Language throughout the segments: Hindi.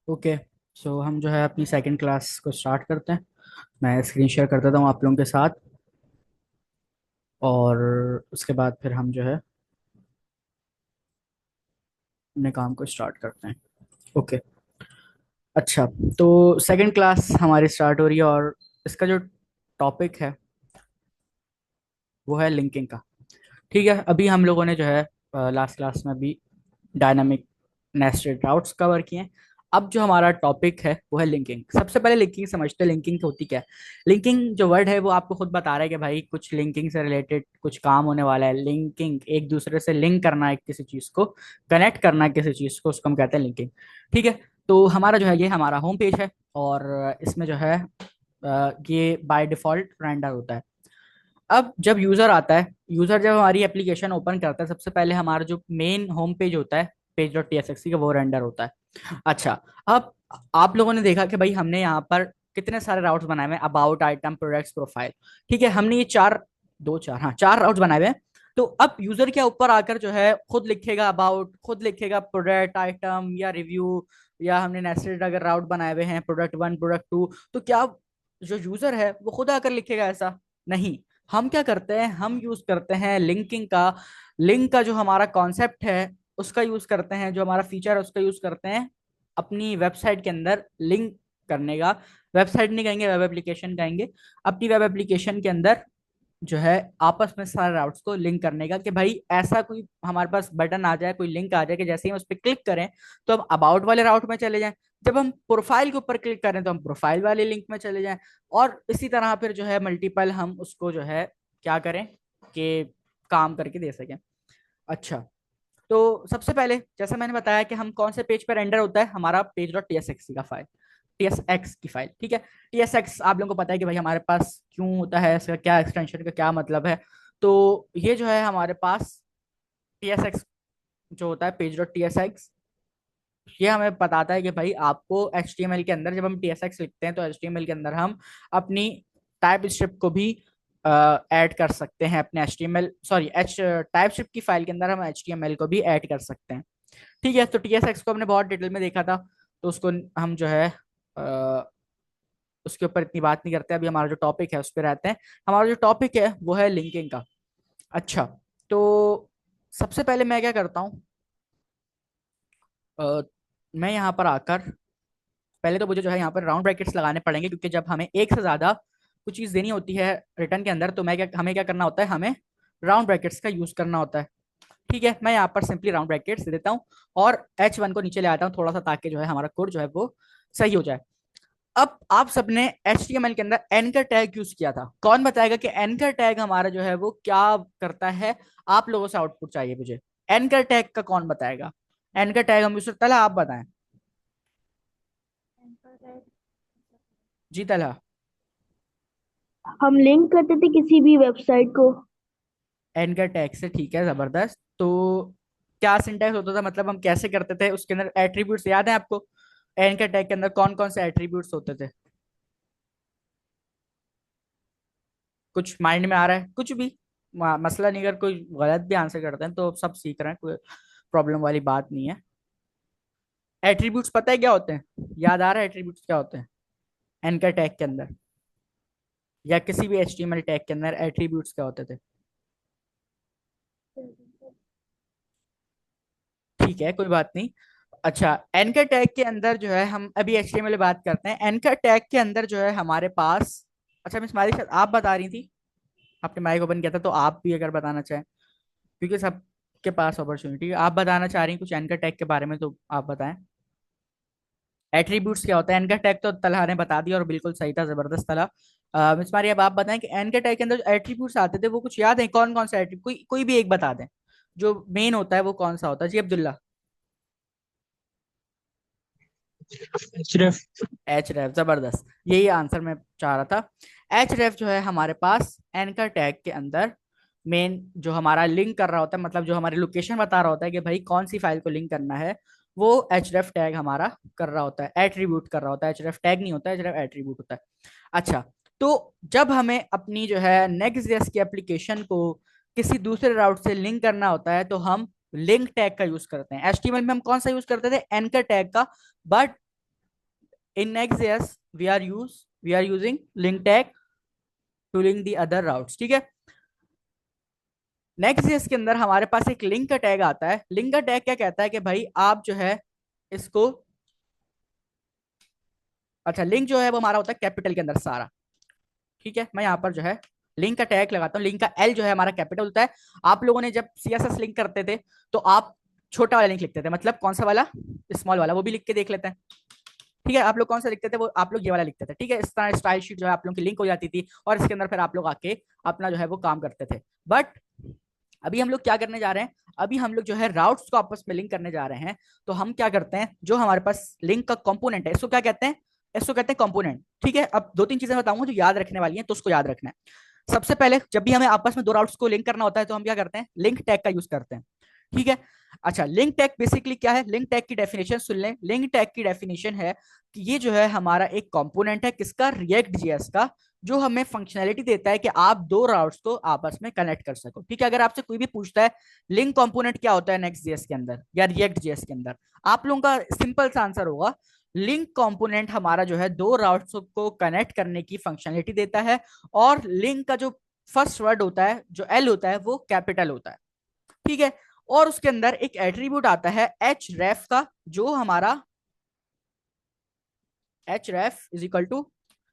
ओके। सो हम जो है अपनी सेकंड क्लास को स्टार्ट करते हैं। मैं स्क्रीन शेयर कर देता हूँ आप लोगों के साथ, और उसके बाद फिर हम जो है अपने काम को स्टार्ट करते हैं। ओके। अच्छा, तो सेकंड क्लास हमारी स्टार्ट हो रही है, और इसका जो टॉपिक है वो है लिंकिंग का। ठीक है, अभी हम लोगों ने जो है लास्ट क्लास में भी डायनामिक नेस्टेड राउट्स कवर किए हैं। अब जो हमारा टॉपिक है वो है लिंकिंग। सबसे पहले लिंकिंग समझते हैं, लिंकिंग होती क्या है। लिंकिंग जो वर्ड है वो आपको खुद बता रहा है कि भाई कुछ लिंकिंग से रिलेटेड कुछ काम होने वाला है। लिंकिंग एक दूसरे से लिंक करना है, किसी चीज को कनेक्ट करना है, किसी चीज को, उसको हम कहते हैं लिंकिंग। ठीक है। तो हमारा जो है ये हमारा होम पेज है, और इसमें जो है ये बाय डिफॉल्ट रेंडर होता है। अब जब यूजर आता है, यूजर जब हमारी एप्लीकेशन ओपन करता है, सबसे पहले हमारा जो मेन होम पेज होता है, page dot T S x का, वो रेंडर होता है। अच्छा, अब आप लोगों ने देखा कि भाई हमने यहाँ पर कितने सारे राउट्स बनाए हुए हैं, अबाउट, आइटम, प्रोडक्ट्स, प्रोफाइल। ठीक है, हमने ये चार, दो चार, हाँ, चार राउट्स बनाए हुए हैं। तो अब यूजर के ऊपर आकर जो है खुद लिखेगा अबाउट, खुद लिखेगा प्रोडक्ट, आइटम या रिव्यू, या हमने नेस्टेड अगर राउट बनाए हुए हैं प्रोडक्ट वन, प्रोडक्ट टू, तो क्या जो यूजर है वो खुद आकर लिखेगा? ऐसा नहीं। हम क्या करते हैं, हम यूज करते हैं लिंकिंग का। लिंक का जो हमारा कॉन्सेप्ट है उसका यूज करते हैं, जो हमारा फीचर है उसका यूज करते हैं अपनी वेबसाइट के अंदर लिंक करने का। वेबसाइट नहीं कहेंगे, वेब एप्लीकेशन कहेंगे। अपनी वेब एप्लीकेशन के अंदर जो है आपस में सारे राउट्स को लिंक करने का, कि भाई ऐसा कोई हमारे पास बटन आ जाए, कोई लिंक आ जाए कि जैसे ही हम उस पर क्लिक करें तो हम अबाउट वाले राउट में चले जाएं। जब हम प्रोफाइल के ऊपर क्लिक करें तो हम प्रोफाइल वाले लिंक में चले जाएं। और इसी तरह फिर जो है मल्टीपल हम उसको जो है क्या करें कि काम करके दे सकें। अच्छा, तो सबसे पहले जैसा मैंने बताया कि हम कौन से पेज पर रेंडर होता है, हमारा page dot T S x का फाइल, टी एस एक्स की फाइल। ठीक है। टी एस एक्स आप लोगों को पता है कि भाई हमारे पास क्यों होता है, इसका क्या एक्सटेंशन का क्या मतलब है। तो ये जो है हमारे पास टी एस एक्स जो होता है, page dot T S x, ये हमें बताता है कि भाई आपको एच टी एम एल के अंदर, जब हम टी एस एक्स लिखते हैं तो एच टी एम एल के अंदर हम अपनी टाइप स्क्रिप्ट को भी ऐड कर सकते हैं। अपने H T M L, sorry, H type script की फाइल के अंदर हम एच टी एम एल को भी ऐड कर सकते हैं। ठीक है, तो टी एस एक्स को हमने बहुत डिटेल में देखा था, तो उसको हम जो है उसके ऊपर इतनी बात नहीं करते। अभी हमारा जो टॉपिक है उस पर रहते हैं। हमारा जो टॉपिक है वो है लिंकिंग का। अच्छा, तो सबसे पहले मैं क्या करता हूँ, मैं यहाँ पर आकर पहले तो मुझे जो है यहाँ पर राउंड ब्रैकेट्स लगाने पड़ेंगे, क्योंकि जब हमें एक से ज्यादा कुछ चीज देनी होती है रिटर्न के अंदर, तो मैं क्या, हमें क्या करना होता है, हमें राउंड ब्रैकेट्स का यूज करना होता है। ठीक है, मैं यहाँ पर सिंपली राउंड ब्रैकेट्स दे देता हूँ, और एच वन को नीचे ले आता हूँ थोड़ा सा, ताकि जो है हमारा कोड जो है वो सही हो जाए। अब आप सबने एच टी एम एल के अंदर एनकर टैग यूज किया था। कौन बताएगा कि एनकर टैग हमारा जो है वो क्या करता है? आप लोगों से आउटपुट चाहिए मुझे। एनकर टैग का कौन बताएगा? एनकर टैग हम यूज, तला आप बताएं। जी तला। हम लिंक करते थे किसी भी वेबसाइट को। एनकर टैग से, ठीक है, जबरदस्त। तो क्या सिंटैक्स होता था, मतलब हम कैसे करते थे? उसके अंदर एट्रीब्यूट्स याद है आपको? एनकर टैग के अंदर कौन कौन से एट्रीब्यूट्स होते थे? कुछ माइंड में आ रहा है? कुछ भी मसला नहीं, अगर कोई गलत भी आंसर करते हैं तो सब सीख रहे हैं, कोई प्रॉब्लम वाली बात नहीं है। एट्रीब्यूट्स पता है क्या होते हैं? याद आ रहा है एट्रीब्यूट्स क्या होते हैं एनकर टैग के अंदर, या किसी भी एचटीएमएल टैग के अंदर एट्रीब्यूट्स क्या होते थे? ठीक है, कोई बात नहीं। अच्छा, एनकर टैग के अंदर जो है, हम अभी एचटीएमएल में बात करते हैं। एनकर टैग के अंदर जो है हमारे पास, अच्छा मिस मारी, शायद आप बता रही थी, आपने माइक ओपन किया था, तो आप भी अगर बताना चाहें, क्योंकि सबके पास अपॉर्चुनिटी, आप बताना चाह रही हैं कुछ एनकर टैग के बारे में, तो आप बताएं। एट्रीब्यूट्स क्या होता है? एनकर टैग तो तलहा ने बता दिया, और बिल्कुल सही था, जबरदस्त तलहा। मिस मारी, अब आप बताएं कि एनकर टैग के अंदर जो एट्रीब्यूट्स आते थे वो कुछ याद है? कौन कौन से एट्रीब्यूट, कोई कोई भी एक बता दें, जो मेन होता है वो कौन सा होता है? जी अब्दुल्ला। सिर्फ एच रेफ, जबरदस्त, यही आंसर मैं चाह रहा था। एच रेफ जो है हमारे पास एनकर टैग के अंदर मेन जो हमारा लिंक कर रहा होता है, मतलब जो हमारी लोकेशन बता रहा होता है कि भाई कौन सी फाइल को लिंक करना है, वो एच रेफ टैग हमारा कर रहा होता है, एट्रीब्यूट कर रहा होता है। एच रेफ टैग नहीं होता है, एच रेफ एट्रीब्यूट होता है। अच्छा, तो जब हमें अपनी जो है नेक्स्ट जेएस की एप्लीकेशन को किसी दूसरे राउट से लिंक करना होता है, तो हम लिंक टैग का यूज करते हैं। एचटीएमएल में हम कौन सा यूज करते थे? एनकर टैग का। But in Next.js we are using link tag to link the other routes. ठीक है, Next.js के अंदर हमारे पास एक लिंक का टैग आता है। लिंक का टैग क्या कहता है कि भाई आप जो है इसको, अच्छा लिंक जो है वो हमारा होता है कैपिटल के अंदर सारा। ठीक है, मैं यहाँ पर जो है लिंक का टैग लगाता हूँ। लिंक का एल जो है हमारा कैपिटल होता है। आप लोगों ने जब सीएसएस लिंक करते थे तो आप छोटा वाला लिंक लिखते थे, मतलब कौन सा वाला, स्मॉल वाला, वो भी लिख के देख लेते हैं। ठीक है, आप लोग कौन सा लिखते थे, वो आप लोग ये वाला लिखते थे। ठीक है, इस तरह स्टाइल शीट जो है आप लोगों की लिंक हो जाती थी और इसके अंदर फिर आप लोग आके अपना जो है वो काम करते थे। बट अभी हम लोग क्या करने जा रहे हैं, अभी हम लोग जो है राउट्स को आपस में लिंक करने जा रहे हैं। तो हम क्या करते हैं, जो हमारे पास लिंक का कंपोनेंट है इसको क्या कहते हैं, इसको कहते हैं कंपोनेंट। ठीक है, अब दो तीन चीजें बताऊंगा जो याद रखने वाली हैं, तो उसको याद रखना है। सबसे पहले जब भी हमें आपस में दो राउट्स को लिंक करना होता है तो हम क्या करते हैं, लिंक टैग का यूज करते हैं। ठीक है, अच्छा लिंक टैग बेसिकली क्या है, लिंक टैग की डेफिनेशन सुन लें। लिंक टैग की डेफिनेशन है कि ये जो है हमारा एक कंपोनेंट है, किसका, रिएक्ट जेएस का, जो हमें फंक्शनैलिटी देता है कि आप दो राउट्स को आपस में कनेक्ट कर सको। ठीक है, अगर आपसे कोई भी पूछता है लिंक कंपोनेंट क्या होता है नेक्स्ट जेएस के अंदर या रिएक्ट जेएस के अंदर, आप लोगों का सिंपल सा आंसर होगा, लिंक कंपोनेंट हमारा जो है दो राउट्स को कनेक्ट करने की फंक्शनैलिटी देता है। और लिंक का जो फर्स्ट वर्ड होता है, जो एल होता है, वो कैपिटल होता है। ठीक है, और उसके अंदर एक एट्रीब्यूट आता है एच रेफ का, जो हमारा H ref is equal to,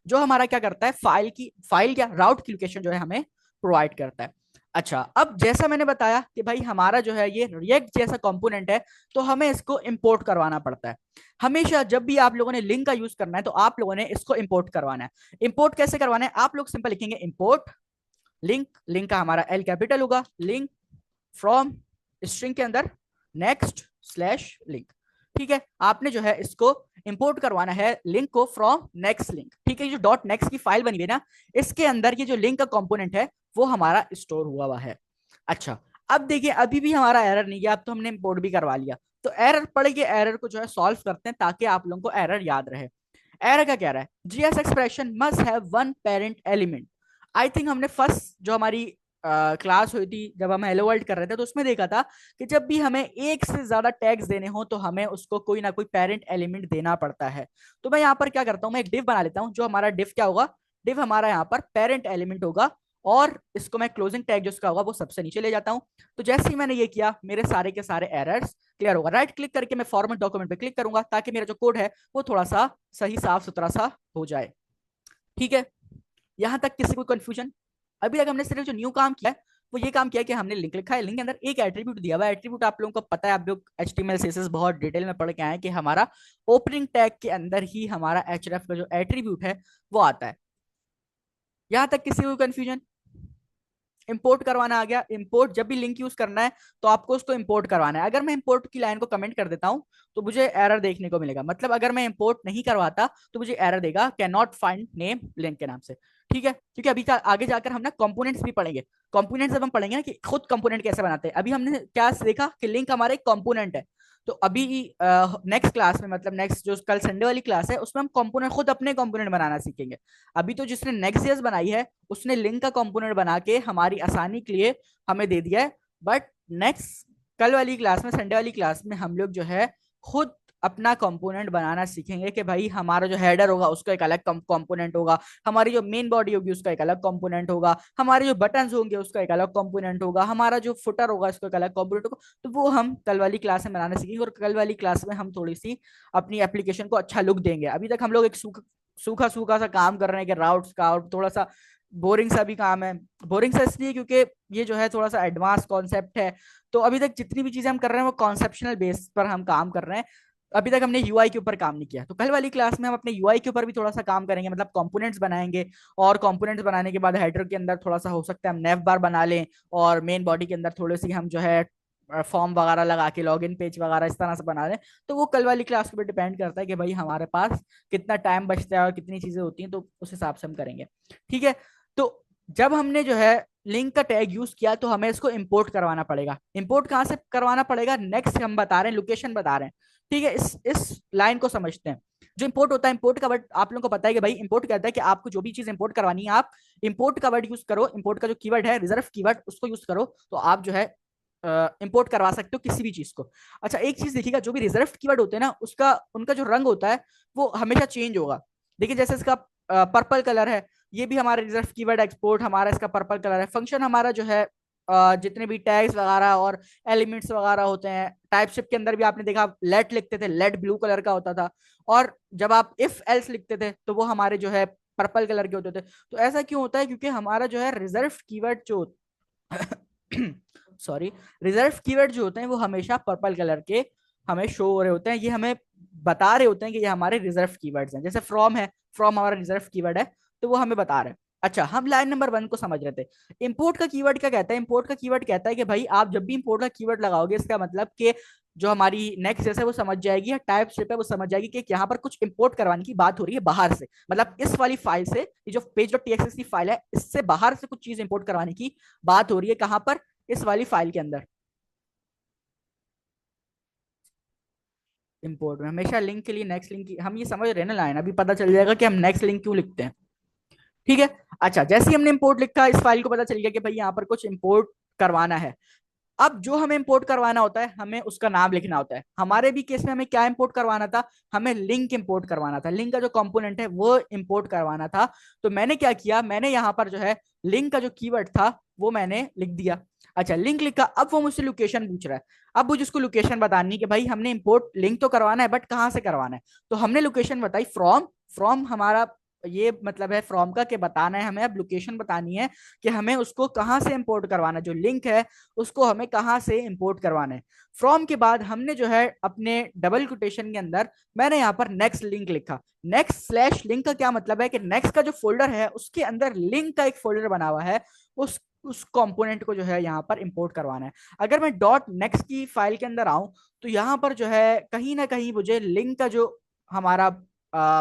जो हमारा क्या करता है, फाइल क्या, राउट की लोकेशन जो है हमें प्रोवाइड करता है। अच्छा, अब जैसा मैंने बताया कि भाई हमारा जो है ये रिएक्ट जैसा कंपोनेंट है, तो हमें इसको इंपोर्ट करवाना पड़ता है। हमेशा जब भी आप लोगों ने लिंक का यूज करना है तो आप लोगों ने इसको इंपोर्ट करवाना है। इंपोर्ट कैसे करवाना है, आप लोग सिंपल लिखेंगे इंपोर्ट लिंक, लिंक का हमारा एल कैपिटल होगा, लिंक फ्रॉम स्ट्रिंग के अंदर नेक्स्ट स्लैश लिंक। ठीक है, आपने जो है इसको इंपोर्ट करवाना है लिंक को फ्रॉम नेक्स्ट लिंक। ठीक है, ये जो डॉट नेक्स्ट की फाइल बनी हुई है ना, इसके अंदर ये जो लिंक का कंपोनेंट है वो हमारा स्टोर हुआ है। अच्छा, अब देखिए अभी भी हमारा एरर नहीं गया, अब तो हमने इंपोर्ट भी करवा लिया। तो एरर पड़ गई, एरर को जो है सॉल्व करते हैं ताकि आप लोगों को एरर याद रहे। एरर क्या कह रहा है, GS expression must have one parent element. I think हमने फर्स्ट जो हमारी क्लास हुई थी जब हम हेलो वर्ल्ड कर रहे थे, तो उसमें देखा था कि जब भी हमें एक से ज्यादा टैग्स देने हो तो हमें उसको कोई ना कोई पेरेंट एलिमेंट देना पड़ता है। तो मैं यहाँ पर क्या करता हूँ, मैं एक डिव बना लेता हूँ। जो हमारा डिव क्या होगा, डिव हमारा यहाँ पर पेरेंट एलिमेंट होगा, और इसको मैं क्लोजिंग टैग जो उसका होगा वो सबसे नीचे ले जाता हूँ। तो जैसे ही मैंने ये किया, मेरे सारे के सारे एरर्स क्लियर होगा। राइट क्लिक करके मैं फॉर्मेट डॉक्यूमेंट पे क्लिक करूंगा ताकि मेरा जो कोड है वो थोड़ा सा सही साफ सुथरा सा हो जाए। ठीक है, यहां तक किसी को कंफ्यूजन? अभी तक हमने सिर्फ जो न्यू काम किया है वो ये काम किया है कि हमने लिंक लिखा है, लिंक के अंदर एक एट्रीब्यूट दिया हुआ है। एट्रीब्यूट आप लोगों को पता है, आप लोग एचटीएमएल सीएसएस बहुत डिटेल में पढ़ के आए हैं कि हमारा ओपनिंग टैग के अंदर ही हमारा एचरेफ का जो एट्रीब्यूट है वो आता है। यहां तक किसी को कंफ्यूजन? इंपोर्ट करवाना आ गया। इंपोर्ट जब भी लिंक यूज करना है तो आपको उसको इंपोर्ट करवाना है। अगर मैं इंपोर्ट की लाइन को कमेंट कर देता हूं तो मुझे एरर देखने को मिलेगा, मतलब अगर मैं इंपोर्ट नहीं करवाता तो मुझे एरर देगा can not find name link के नाम से। ठीक है, क्योंकि अभी आगे जाकर हम ना कंपोनेंट्स भी पढ़ेंगे। कंपोनेंट्स जब हम पढ़ेंगे ना कि खुद कंपोनेंट कैसे बनाते हैं, अभी हमने क्या देखा कि लिंक हमारा एक कंपोनेंट है। तो अभी नेक्स्ट क्लास में, मतलब नेक्स्ट जो कल संडे वाली क्लास है, उसमें हम कंपोनेंट खुद अपने कंपोनेंट बनाना सीखेंगे। अभी तो जिसने नेक्स्ट जेएस बनाई है उसने लिंक का कंपोनेंट बना के हमारी आसानी के लिए हमें दे दिया है। बट नेक्स्ट कल वाली क्लास में, संडे वाली क्लास में, हम लोग जो है खुद अपना कंपोनेंट बनाना सीखेंगे कि भाई हमारा जो हेडर होगा उसका एक अलग कंपोनेंट होगा, हमारी जो मेन बॉडी होगी उसका एक अलग कंपोनेंट होगा, हमारे जो बटन्स होंगे उसका एक अलग कंपोनेंट होगा, हमारा जो फुटर होगा उसका एक अलग कंपोनेंट होगा। तो वो हम कल वाली क्लास में बनाना सीखेंगे, और कल वाली क्लास में हम थोड़ी सी अपनी एप्लीकेशन को अच्छा लुक देंगे। अभी तक हम लोग एक सूखा सूखा सा काम कर रहे हैं कि राउट्स का, और थोड़ा सा बोरिंग सा भी काम है। बोरिंग सा इसलिए क्योंकि ये जो है थोड़ा सा एडवांस कॉन्सेप्ट है। तो अभी तक जितनी भी चीजें हम कर रहे हैं वो कॉन्सेप्शनल बेस पर हम काम कर रहे हैं। अभी तक हमने यूआई के ऊपर काम नहीं किया। तो कल वाली क्लास में हम अपने यूआई के ऊपर भी थोड़ा सा काम करेंगे, मतलब कंपोनेंट्स बनाएंगे। और कंपोनेंट्स बनाने के बाद हेडर के अंदर थोड़ा सा हो सकता है हम नेव बार बना लें, और मेन बॉडी के अंदर थोड़ी सी हम जो है फॉर्म वगैरह लगा के लॉगिन पेज वगैरह इस तरह से बना लें। तो वो कल वाली क्लास पे डिपेंड करता है कि भाई हमारे पास कितना टाइम बचता है और कितनी चीजें होती हैं, तो उस हिसाब से हम करेंगे। ठीक है, तो जब हमने जो है लिंक का टैग यूज किया तो हमें इसको इंपोर्ट करवाना पड़ेगा। इंपोर्ट कहां से करवाना पड़ेगा, नेक्स्ट हम बता रहे हैं, लोकेशन बता रहे हैं। ठीक है, इस लाइन को समझते हैं। जो इंपोर्ट होता है, इंपोर्ट का वर्ड आप लोगों को पता है कि भाई इंपोर्ट कहता है कि आपको जो भी चीज इंपोर्ट करवानी है आप इंपोर्ट का वर्ड यूज करो। इंपोर्ट का जो कीवर्ड है रिजर्व कीवर्ड, उसको यूज करो तो आप जो है इंपोर्ट करवा सकते हो किसी भी चीज को। अच्छा एक चीज देखिएगा, जो भी रिजर्व कीवर्ड होते हैं ना, उसका उनका जो रंग होता है वो हमेशा चेंज होगा। देखिए जैसे इसका पर्पल कलर है, ये भी हमारा रिजर्व कीवर्ड एक्सपोर्ट हमारा इसका पर्पल कलर है। फंक्शन हमारा जो है जितने भी टैग्स वगैरह और एलिमेंट्स वगैरह होते हैं, टाइपशिप के अंदर भी आपने देखा लेट लिखते थे, लेट ब्लू कलर का होता था। और जब आप इफ एल्स लिखते थे तो वो हमारे जो है पर्पल कलर के होते थे। तो ऐसा क्यों होता है? क्योंकि हमारा जो है रिजर्व कीवर्ड जो सॉरी, रिजर्व कीवर्ड जो होते हैं वो हमेशा पर्पल कलर के हमें शो हो रहे होते हैं। ये हमें बता रहे होते हैं कि ये हमारे रिजर्व कीवर्ड्स हैं। जैसे फ्रॉम है, फ्रॉम हमारा रिजर्व कीवर्ड है, तो वो हमें बता रहे हैं। अच्छा हम लाइन नंबर 1 को समझ रहे थे। इंपोर्ट का कीवर्ड क्या कहता है? इंपोर्ट का कीवर्ड कहता है कि भाई आप जब भी इंपोर्ट का कीवर्ड लगाओगे, इसका मतलब कि जो हमारी नेक्स्ट जैसे वो समझ जाएगी, या टाइप शिप है वो समझ जाएगी कि यहाँ पर कुछ इंपोर्ट करवाने की बात हो रही है बाहर से। मतलब इस वाली फाइल से, ये जो page.txt की फाइल है, इससे बाहर से कुछ चीज इंपोर्ट करवाने की बात हो रही है। कहां पर? इस वाली फाइल के अंदर। इंपोर्ट में हमेशा लिंक के लिए नेक्स्ट लिंक की, हम ये समझ रहे हैं ना लाइन, अभी पता चल जाएगा कि हम नेक्स्ट लिंक क्यों लिखते हैं। ठीक है। अच्छा जैसे ही हमने इंपोर्ट लिखा, इस फाइल को पता चल गया कि भाई यहाँ पर कुछ इंपोर्ट करवाना है। अब जो हमें इंपोर्ट करवाना होता है, हमें उसका नाम लिखना होता है। हमारे भी केस में हमें क्या इंपोर्ट करवाना था? हमें लिंक इंपोर्ट करवाना था। लिंक का जो कंपोनेंट है वो इंपोर्ट करवाना था। तो मैंने क्या किया, मैंने यहाँ पर जो है लिंक का जो कीवर्ड था वो मैंने लिख दिया। अच्छा लिंक लिखा, अब वो मुझसे लोकेशन पूछ रहा है। अब मुझे उसको लोकेशन बतानी कि भाई हमने इंपोर्ट लिंक तो करवाना है, बट कहाँ से करवाना है। तो हमने लोकेशन बताई फ्रॉम। फ्रॉम हमारा ये मतलब है फ्रॉम का, कि बताना है हमें, अब लोकेशन बतानी है कि हमें उसको कहाँ से इंपोर्ट करवाना है, जो लिंक है उसको हमें कहाँ से इंपोर्ट करवाना है। फ्रॉम के बाद हमने जो है अपने डबल कोटेशन के अंदर मैंने यहाँ पर नेक्स्ट लिंक लिखा। नेक्स्ट स्लैश लिंक का क्या मतलब है कि नेक्स्ट का जो फोल्डर है उसके अंदर लिंक का एक फोल्डर बना हुआ है, उस कंपोनेंट को जो है यहाँ पर इंपोर्ट करवाना है। अगर मैं डॉट नेक्स्ट की फाइल के अंदर आऊं, तो यहाँ पर जो है कहीं ना कहीं मुझे लिंक का जो हमारा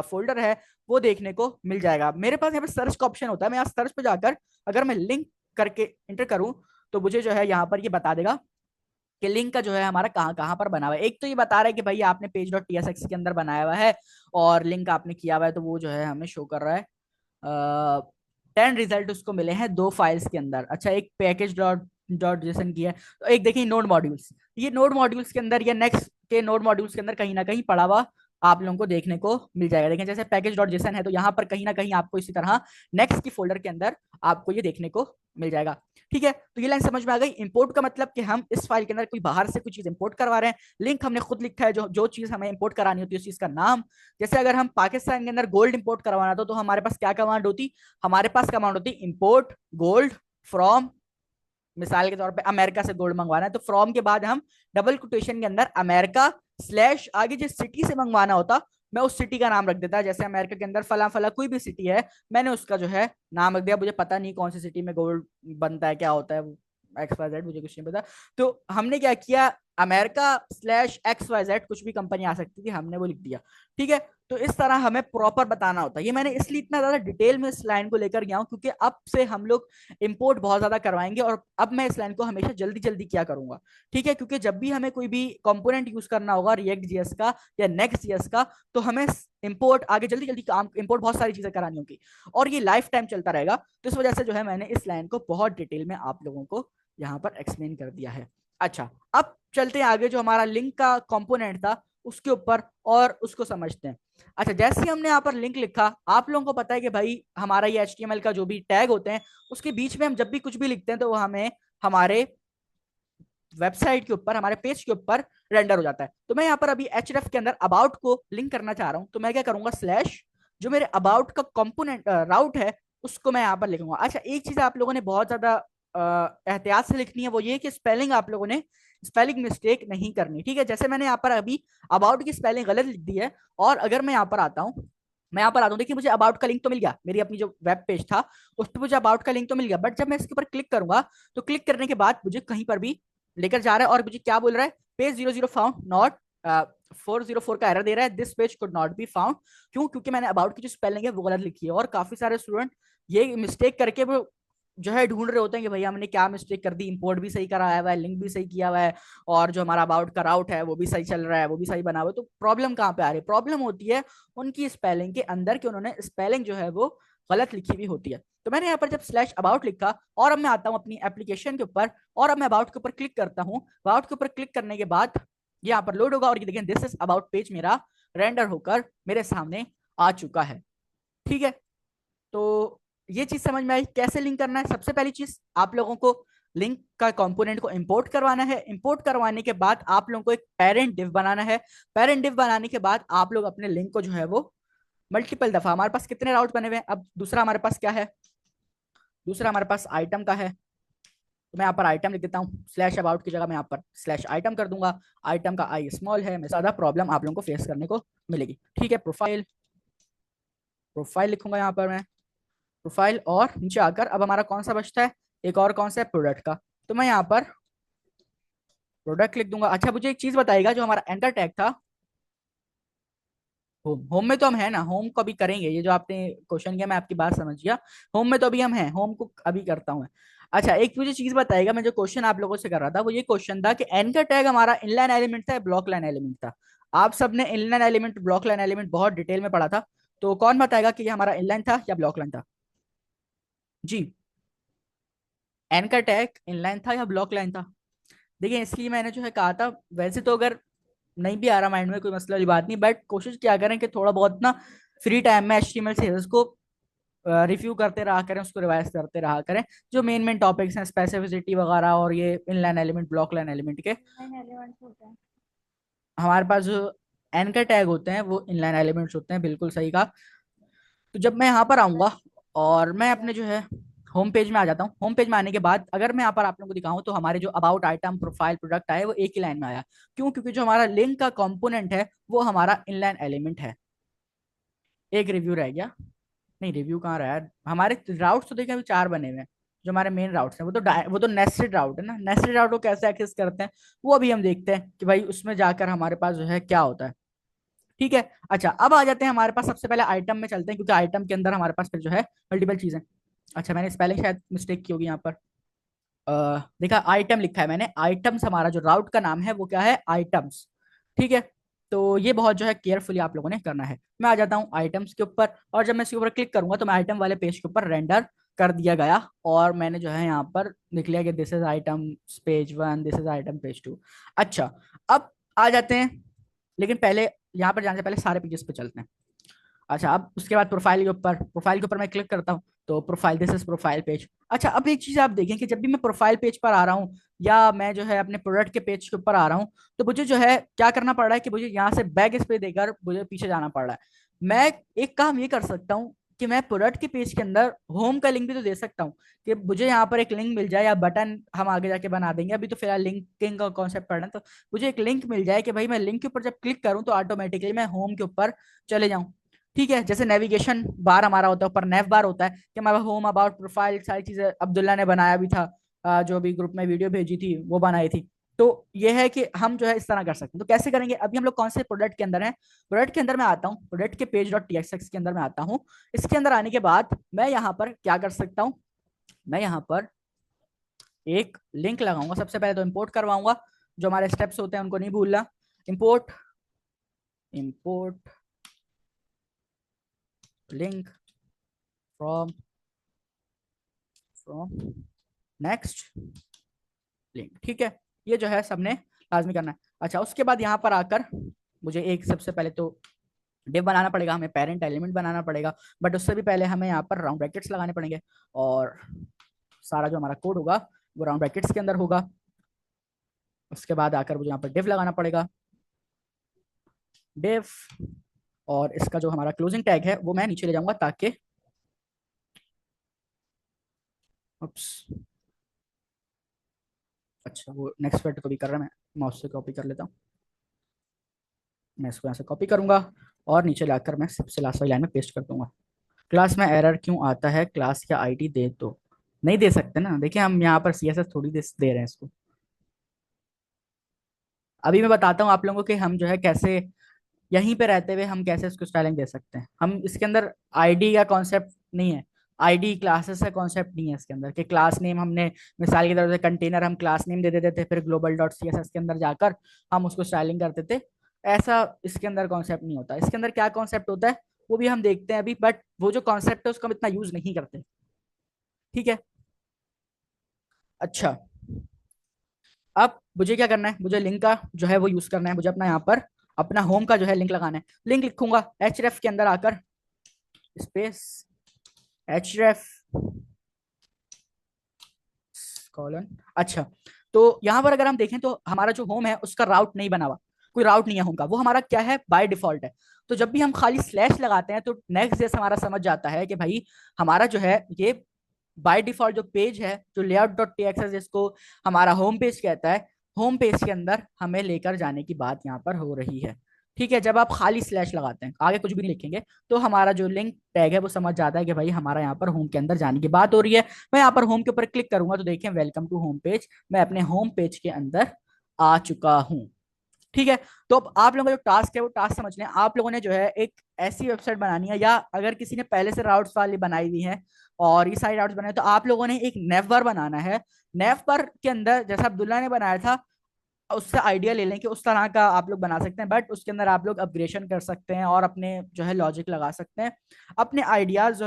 फोल्डर है वो देखने को मिल जाएगा। मेरे पास यहाँ पे सर्च का ऑप्शन होता है, मैं यहाँ सर्च पे जाकर अगर मैं लिंक करके इंटर करूं, तो मुझे जो है यहाँ पर ये बता देगा कि लिंक का जो है हमारा कहाँ कहाँ पर बना हुआ है। एक तो ये बता रहा है कि भाई आपने page.tsx के अंदर बनाया हुआ है और लिंक आपने किया हुआ है, तो वो जो है हमें शो कर रहा है। 10 रिजल्ट उसको मिले हैं 2 फाइल्स के अंदर। अच्छा एक पैकेज डॉट डॉट जेसन की है, तो एक देखिए नोड मॉड्यूल्स। ये नोड मॉड्यूल्स के अंदर या नेक्स्ट के नोड मॉड्यूल्स के अंदर कहीं ना कहीं पड़ा हुआ आप लोगों को देखने को मिल जाएगा। देखें जैसे पैकेज डॉट जेसन है, तो यहाँ पर कहीं ना कहीं आपको इसी तरह नेक्स्ट की फोल्डर के अंदर आपको ये देखने को मिल जाएगा। ठीक है, तो ये लाइन समझ में आ गई। इंपोर्ट का मतलब कि हम इस फाइल के अंदर कोई बाहर से कोई चीज इंपोर्ट करवा रहे हैं। लिंक हमने खुद लिखा है, जो जो चीज हमें इंपोर्ट करानी होती है उस चीज का नाम। जैसे अगर हम पाकिस्तान के अंदर गोल्ड इंपोर्ट करवाना था, तो हमारे पास क्या कमांड होती? हमारे पास कमांड होती इंपोर्ट गोल्ड फ्रॉम। मिसाल के तौर पे अमेरिका से गोल्ड मंगवाना है, तो फ्रॉम के बाद हम डबल कोटेशन के अंदर अमेरिका स्लैश आगे जिस सिटी से मंगवाना होता, मैं उस सिटी का नाम रख देता। जैसे अमेरिका के अंदर फला फला कोई भी सिटी है, मैंने उसका जो है नाम रख दिया। मुझे पता नहीं कौन सी सिटी में गोल्ड बनता है, क्या होता है एक्स वाई जेड, मुझे कुछ नहीं पता। तो हमने क्या किया, America slash X Y Z, कुछ भी कंपनी आ सकती थी, हमने वो लिख दिया। ठीक है, तो इस तरह हमें प्रॉपर बताना होता है। ये मैंने इसलिए इतना ज्यादा डिटेल में इस लाइन को लेकर गया हूं, क्योंकि अब से हम लोग इंपोर्ट बहुत ज्यादा करवाएंगे, और अब मैं इस लाइन को हमेशा जल्दी जल्दी क्या करूंगा। ठीक है, क्योंकि जब भी हमें कोई भी कंपोनेंट यूज करना होगा रिएक्ट जीएस का या नेक्स्ट जीएस का, तो हमें इंपोर्ट आगे जल्दी जल्दी काम, इंपोर्ट बहुत सारी चीजें करानी होगी, और ये लाइफ टाइम चलता रहेगा। तो इस वजह से जो है मैंने इस लाइन को बहुत डिटेल में आप लोगों को यहाँ पर एक्सप्लेन कर दिया है। अच्छा अब चलते हैं आगे, जो हमारा लिंक का कंपोनेंट था उसके ऊपर, और उसको समझते हैं। अच्छा जैसे ही हमने यहाँ पर लिंक लिखा, आप लोगों को पता है कि भाई हमारा ये HTML का जो भी टैग होते हैं, उसके बीच में हम जब भी कुछ भी लिखते हैं तो वो हमें हमारे वेबसाइट के ऊपर, हमारे पेज के ऊपर रेंडर हो जाता है। तो मैं यहाँ पर अभी href के अंदर अबाउट को लिंक करना चाह रहा हूँ, तो मैं क्या करूंगा, स्लैश जो मेरे अबाउट का कंपोनेंट राउट है उसको मैं यहाँ पर लिखूंगा। अच्छा एक चीज आप लोगों ने बहुत ज्यादा एहतियात से लिखनी है, वो ये कि स्पेलिंग आप लोगों ने स्पेलिंग मिस्टेक नहीं करनी। ठीक है, जैसे मैंने यहाँ पर अभी अबाउट की स्पेलिंग गलत लिख दी है, और अगर मैं यहाँ पर आता हूँ, मैं यहाँ पर आता हूँ, देखिए मुझे अबाउट का लिंक तो मिल गया, मेरी अपनी जो वेब पेज था उस पर मुझे अबाउट का लिंक तो मिल गया, बट जब मैं इसके ऊपर क्लिक करूंगा, तो क्लिक करने के बाद मुझे कहीं पर भी लेकर जा रहा है, और मुझे क्या बोल रहा है, पेज 00 फाउंड नॉट 404 का एरर दे रहा है, this page could not be found. क्यों? क्योंकि मैंने अबाउट की जो स्पेलिंग है वो गलत लिखी है, और काफी सारे स्टूडेंट ये मिस्टेक करके वो जो है ढूंढ रहे होते हैं कि भैया हमने क्या मिस्टेक कर दी, इंपोर्ट भी सही कराया हुआ है, लिंक भी सही किया हुआ है, और जो हमारा अबाउट का राउट है वो भी सही चल रहा है, वो भी सही बना हुआ है। तो प्रॉब्लम कहाँ पे आ रही है? प्रॉब्लम होती है उनकी स्पेलिंग के अंदर, कि उन्होंने स्पेलिंग जो है वो गलत लिखी हुई होती है। तो मैंने यहाँ पर जब स्लैश अबाउट लिखा और अब मैं आता हूँ अपनी एप्लीकेशन के ऊपर और अब मैं अबाउट के ऊपर क्लिक करता हूँ। अबाउट के ऊपर क्लिक करने के बाद यहाँ पर लोड होगा और ये देखें दिस इज अबाउट पेज मेरा रेंडर होकर मेरे सामने आ चुका है। ठीक है, तो ये चीज समझ में आई कैसे लिंक करना है। सबसे पहली चीज आप लोगों को लिंक का कंपोनेंट को इंपोर्ट करवाना है। इंपोर्ट करवाने के बाद आप लोगों को एक पेरेंट डिव बनाना है। पेरेंट डिव बनाने के बाद आप लोग अपने लिंक को जो है वो मल्टीपल दफा, हमारे पास कितने राउट बने हुए हैं, अब दूसरा हमारे पास क्या है, दूसरा हमारे पास आइटम का है। तो मैं यहाँ पर आइटम लिख देता हूँ, स्लैश अबाउट की जगह मैं यहाँ पर स्लैश आइटम कर दूंगा। आइटम का आई स्मॉल है, मैं ज्यादा प्रॉब्लम आप लोगों को फेस करने को मिलेगी। ठीक है, प्रोफाइल, प्रोफाइल लिखूंगा यहाँ पर मैं, प्रोफाइल। और नीचे आकर अब हमारा कौन सा बचता है, एक और कौन सा है, प्रोडक्ट का। तो मैं यहाँ पर प्रोडक्ट लिख दूंगा। अच्छा मुझे एक चीज बताइएगा, जो हमारा एंकर टैग था होम, होम में तो हम है ना, होम को अभी करेंगे, ये जो आपने क्वेश्चन किया मैं आपकी बात समझ गया। होम में तो अभी हम हैं, होम को अभी करता हूँ मैं। अच्छा एक मुझे चीज बताइएगा, मैं जो क्वेश्चन आप लोगों से कर रहा था वो ये क्वेश्चन था कि एंकर टैग हमारा इनलाइन एलिमेंट था या ब्लॉक लाइन एलिमेंट था। आप सबने inline element block line element बहुत डिटेल में पढ़ा था, तो कौन बताएगा कि ये हमारा इनलाइन था या ब्लॉक लाइन था। जी, एंकर टैग इनलाइन था या ब्लॉक लाइन था। देखिए इसलिए मैंने जो है कहा था, वैसे तो अगर नहीं भी आ रहा माइंड में कोई मसला वाली बात नहीं, बट कोशिश क्या करें कि थोड़ा बहुत ना फ्री टाइम में HTML CSS को रिव्यू करते रहा करें, उसको रिवाइज करते रहा करें। जो मेन मेन टॉपिक्स हैं स्पेसिफिसिटी वगैरह और ये inline element block line element के, हमारे पास जो एंकर टैग होते हैं वो इनलाइन एलिमेंट्स होते हैं, बिल्कुल सही कहा। तो जब मैं यहाँ पर आऊंगा और मैं अपने जो है होम पेज में आ जाता हूँ, होम पेज में आने के बाद अगर मैं यहाँ पर आप लोगों को दिखाऊं तो हमारे जो अबाउट आइटम प्रोफाइल प्रोडक्ट आए वो एक ही लाइन में आया। क्यों, क्योंकि जो हमारा लिंक का कंपोनेंट है वो हमारा इनलाइन एलिमेंट है। एक रिव्यू रह गया, नहीं रिव्यू कहाँ रहा है, हमारे राउट्स तो देखिए अभी 4 बने हुए हैं। जो हमारे मेन राउट्स हैं वो तो नेस्टेड राउट है ना, नेस्टेड राउट को कैसे एक्सेस करते हैं वो अभी हम देखते हैं कि भाई उसमें जाकर हमारे पास जो है क्या होता है। ठीक है, अच्छा अब आ जाते हैं हमारे पास, सबसे पहले आइटम में चलते हैं क्योंकि आइटम के अंदर हमारे पास फिर जो है मल्टीपल चीजें। अच्छा मैंने स्पेलिंग शायद मिस्टेक की होगी यहाँ पर। देखा आइटम लिखा है मैंने, आइटम्स हमारा जो राउट का नाम है वो क्या है, आइटम्स। ठीक है, तो ये बहुत जो है केयरफुली आप लोगों ने करना है। मैं आ जाता हूँ आइटम्स के ऊपर और जब मैं इसके ऊपर क्लिक करूंगा तो मैं आइटम वाले पेज के ऊपर रेंडर कर दिया गया और मैंने जो है यहाँ पर लिख लिया कि this is item page 1, this is item page 2। अच्छा अब आ जाते हैं, लेकिन पहले यहाँ पर जाने से पहले सारे पेजेस पे चलते हैं। अच्छा अब उसके बाद प्रोफाइल के ऊपर, प्रोफाइल के ऊपर मैं क्लिक करता हूँ तो profile, this is profile page. अच्छा अब एक चीज आप देखें कि जब भी मैं प्रोफाइल पेज पर आ रहा हूँ या मैं जो है अपने प्रोडक्ट के पेज के ऊपर आ रहा हूँ तो मुझे जो है क्या करना पड़ रहा है कि मुझे यहाँ से बैक स्पेस देकर मुझे पीछे जाना पड़ रहा है। मैं एक काम ये कर सकता हूँ कि मैं प्रोडक्ट के पेज के अंदर होम का लिंक भी तो दे सकता हूँ कि मुझे यहाँ पर एक लिंक मिल जाए या बटन हम आगे जाके बना देंगे, अभी तो फिलहाल लिंकिंग का कॉन्सेप्ट पढ़ना है, तो मुझे एक लिंक मिल जाए कि भाई मैं लिंक के ऊपर जब क्लिक करूँ तो ऑटोमेटिकली मैं होम के ऊपर चले जाऊँ। ठीक है, जैसे नेविगेशन बार हमारा होता है, ऊपर नेव बार होता है कि हमारा होम अबाउट प्रोफाइल सारी चीजें अब्दुल्ला ने बनाया भी था, जो भी ग्रुप में वीडियो भेजी थी वो बनाई थी। तो ये है कि हम जो है इस तरह कर सकते हैं। तो कैसे करेंगे, अभी हम लोग कौन से प्रोडक्ट के अंदर हैं, प्रोडक्ट के अंदर मैं आता हूँ, प्रोडक्ट के पेज डॉट टीएक्सएक्स के अंदर मैं आता हूँ। इसके अंदर आने के बाद मैं यहाँ पर क्या कर सकता हूँ, मैं यहाँ पर एक लिंक लगाऊंगा। सबसे पहले तो इंपोर्ट करवाऊंगा, जो हमारे स्टेप्स होते हैं उनको नहीं भूलना। Import, import link from, from next link. ठीक है, ये जो है सबने लाजमी करना है। अच्छा उसके बाद यहाँ पर आकर मुझे एक सबसे पहले तो डिव बनाना पड़ेगा, हमें पेरेंट एलिमेंट बनाना पड़ेगा, बट उससे भी पहले हमें यहाँ पर राउंड ब्रैकेट्स लगाने पड़ेंगे और सारा जो हमारा कोड होगा वो राउंड ब्रैकेट्स के अंदर होगा। उसके बाद आकर मुझे यहाँ पर डिव लगाना पड़ेगा, डिव, और इसका जो हमारा क्लोजिंग टैग है वो मैं नीचे ले जाऊंगा ताकि उप्स, अच्छा वो नेक्स्ट वर्ड को भी कर रहा है, मैं माउस से कॉपी कर लेता हूँ। मैं इसको यहाँ से कॉपी करूंगा और नीचे लाकर मैं सबसे लास्ट वाली लाइन में पेस्ट कर दूंगा। क्लास में एरर क्यों आता है, क्लास का आईडी दे दो, नहीं दे सकते ना, देखिए हम यहाँ पर सीएसएस थोड़ी दे रहे हैं इसको। अभी मैं बताता हूँ आप लोगों को कि हम जो है कैसे यहीं पे रहते हुए हम कैसे इसको स्टाइलिंग दे सकते हैं। हम इसके अंदर आईडी का कॉन्सेप्ट नहीं है, आईडी क्लासेस का कॉन्सेप्ट नहीं है इसके अंदर कि क्लास नेम हमने मिसाल की तरफ से कंटेनर हम क्लास नेम दे देते थे, फिर ग्लोबल डॉट सीएसएस के अंदर जाकर हम उसको स्टाइलिंग करते थे। ऐसा इसके अंदर कॉन्सेप्ट नहीं होता। इसके अंदर क्या कॉन्सेप्ट होता है, वो भी हम देखते हैं अभी, बट वो जो कॉन्सेप्ट है उसका हम इतना यूज नहीं करते। ठीक है। अच्छा, अब मुझे क्या करना है, मुझे लिंक का जो है वो यूज करना है, मुझे अपना यहाँ पर अपना होम का जो है लिंक लगाना है। लिंक लिखूंगा href के अंदर आकर, स्पेस href कॉलन। अच्छा, तो यहाँ पर अगर हम देखें तो हमारा जो होम है उसका राउट नहीं बना हुआ, कोई राउट नहीं है होम का, वो हमारा क्या है, बाय डिफॉल्ट है। तो जब भी हम खाली स्लैश लगाते हैं तो नेक्स्ट जैसे हमारा समझ जाता है कि भाई हमारा जो है ये बाय डिफॉल्ट जो पेज है, जो लेआउट डॉट टीएक्स है, जिसको हमारा होम पेज कहता है, होम पेज के अंदर हमें लेकर जाने की बात यहाँ पर हो रही है। ठीक है, जब आप खाली स्लैश लगाते हैं, आगे कुछ भी नहीं लिखेंगे, तो हमारा जो लिंक टैग है वो समझ जाता है कि भाई हमारा यहाँ पर होम के अंदर जाने की बात हो रही है। मैं यहाँ पर होम के ऊपर क्लिक करूंगा तो देखिए वेलकम टू होम पेज, मैं अपने होम पेज के अंदर आ चुका हूँ। ठीक है। तो अब आप लोगों का जो टास्क है वो टास्क समझ लें। आप लोगों ने जो है एक ऐसी वेबसाइट बनानी है, या अगर किसी ने पहले से राउट्स वाली बनाई हुई है और ये सारी राउट्स बनाए, तो आप लोगों ने एक नेवबार बनाना है। नेवबार के अंदर जैसा अब्दुल्ला ने बनाया था उससे आइडिया ले लें कि उस तरह का आप लोग बना सकते हैं, बट उसके अंदर आप लोग अपग्रेडेशन कर सकते हैं और अपने जो है लॉजिक लगा सकते हैं, अपने आइडियाज,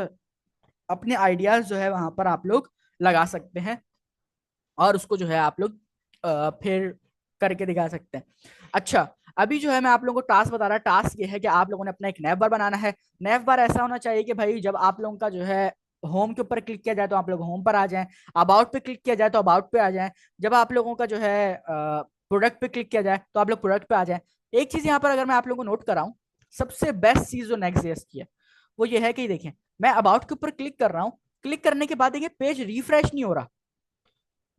अपने आइडियाज जो है वहां पर आप लोग लगा सकते हैं, और उसको जो है आप लोग फिर करके दिखा सकते हैं। अच्छा, अभी जो है मैं आप लोगों को टास्क बता रहा, टास्क ये है कि आप लोगों ने अपना एक नैव बार बनाना है। नैव बार ऐसा होना चाहिए कि भाई जब आप लोगों का जो है होम के ऊपर क्लिक किया जाए तो आप लोग होम पर आ जाएं, अबाउट पे क्लिक किया जाए तो अबाउट पे आ जाएं, जब आप लोगों का जो है प्रोडक्ट पे क्लिक किया जाए तो आप लोग प्रोडक्ट पे आ जाएं। एक चीज यहाँ पर अगर मैं आप लोगों को नोट कराऊं, सबसे बेस्ट चीज जो नेक्स्ट की है वो ये है कि देखें, मैं अबाउट के ऊपर क्लिक कर रहा हूँ, क्लिक करने के बाद देखिए पेज रिफ्रेश नहीं हो रहा।